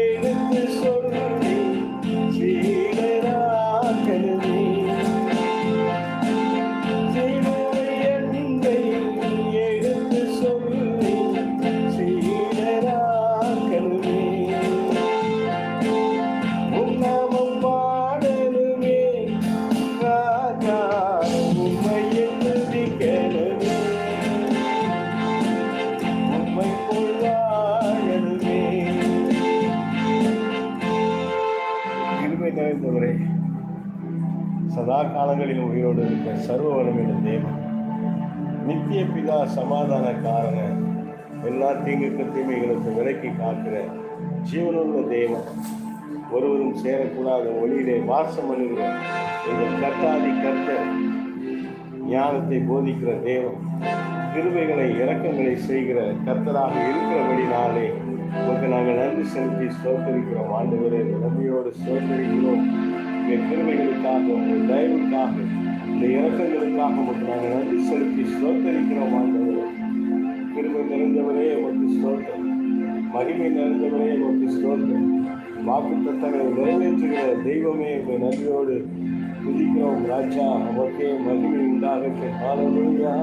எடுத்து சொல்லி சீடராக்கணுமே. சிலுவை அன்பை எடுத்து சொல்லி சீடராக்கணுமே. உம் நாமம் பாடணுமே ராஜா, உம்மை துதிக்கணுமே. உம்மை போல் வாழணுமே. கிருபை நிறைந்தவரே, சதா காலங்களில் உயிரோடு இருக்க சர்வ வல்லமையுள்ள தேவன், நித்திய பிதா, சமாதான காரண, எல்லா தீங்குக்கு தீமைகளுக்கு விலக்கி காக்கிற ஜீவனுள்ள தேவன், ஒருவரும் சேரக்கூடாத ஒளியிலே வாசம் பண்ணுகிற எங்கள் கர்த்தாதி கர்த்தர், ஞானத்தை போதிக்கிற தேவன், கிருபைகளை இரக்கங்களை செய்கிற கர்த்தராக இருக்கிறபடினாலே உங்களுக்கு நாங்கள் நன்றி செலுத்தி ஸ்தோத்தரிக்கிறோம். ஆண்டவரே, நன்றியோடு ஸ்தோத்தரிக்கிறோம். எங்கள் கிருபைகளுக்காக, உங்கள் தயவுக்காக, இந்த இரக்கங்களுக்காக உங்களுக்கு நாங்கள் நன்றி செலுத்தி ஸ்தோத்தரிக்கிறோம். ஆண்டவரே, கிருபை நிறைந்தவரே உமக்கு ஸ்தோத்திரம், மகிமை நிறைந்தவரே உமக்கு ஸ்தோத்திரம், வாக்கு தத்தங்களை நிறைவேற்றுகிற தெய்வமே உங்கள் நன்றியோடு துதிக்கிறோம். ராஜா, உமக்கே மகிமை உண்டாகட்டும். ஹல்லேலூயா.